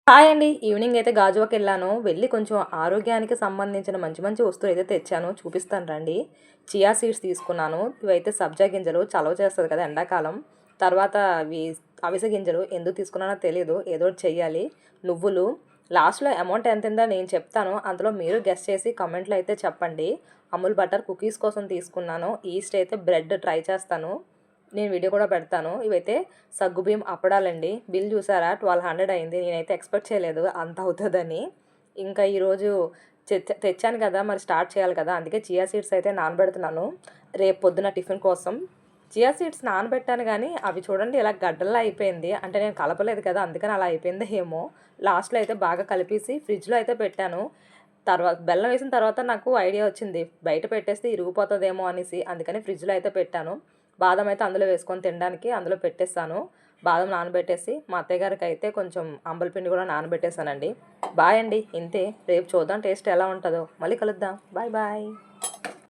Hi అండి. Evening అయితే గాజువాకెళ్ళాను. వెళ్ళి కొంచెం ఆరోగ్యానికి సంబంధించిన మంచి మంచి వస్తువులైతే తెచ్చాను. చూపిస్తాను రండి. చియా సీడ్స్ తీసుకున్నాను. ఇవైతే సబ్జా గింజలు చలవ చేస్తది కదా ఎండాకాలం. తర్వాత అవిసె గింజలు ఎందుకు తీసుకున్నానో తెలీదు. ఏదో ఒకటి చెయ్యాలి. నువ్వులు లాస్ట్‌లో అమౌంట్ ఎంతుందో నేను చెప్తాను. అందులో మీరు గెస్ చేసి కామెంట్‌లో అయితే చెప్పండి. అమూల్ బటర్ కుకీస్ కోసం తీసుకున్నాను. ఈస్ట్ అయితే బ్రెడ్ ట్రై చేస్తాను. నేను వీడియో కూడా పెడతాను. ఇవైతే సగ్గుబియ్యం అప్పడాలండి. బిల్ చూసారా 1200 అయింది. నేనైతే ఎక్స్‌పెక్ట్ చేయలేదు అంత అవుతదని. ఇంకా ఈరోజు తెచ్చాను కదా! మరి స్టార్ట్ చేయాలి కదా! అందుకే చియా సీడ్స్ అయితే నానబెడుతున్నాను. రేపు పొద్దున టిఫిన్ కోసం. చియా సీడ్స్ నానబెట్టాను గానీ, అవి చూడండి ఇలా గడ్డల్లా అయిపోయింది. అంటే నేను కలపలేదు కదా! అందుకని అలా అయిపోయిందో ఏమో! లాస్ట్‌లో అయితే బాగా కలిపేసి ఫ్రిడ్జ్‌లో అయితే పెట్టాను. బెల్లం వేసిన తర్వాత నాకు ఐడియా వచ్చింది. బయట పెట్టేస్తే ఇరిగిపోతదేమో అనేసి. అందుకని ఫ్రిడ్జ్‌లో అయితే పెట్టాను. బాదం అయితే అందులో వేసుకొని తినడానికి అందులో పెట్టేసాను. బాదం నానబెట్టేసి మా అత్తయ్య గారికైతే కొంచెం అంబలి పిండి కూడా నానబెట్టేసానండి. బాయ్ అండి. ఇంతే. రేపు చూద్దాం టేస్ట్ ఎలా ఉంటదో. మళ్ళీ కలుద్దాం. Bye bye.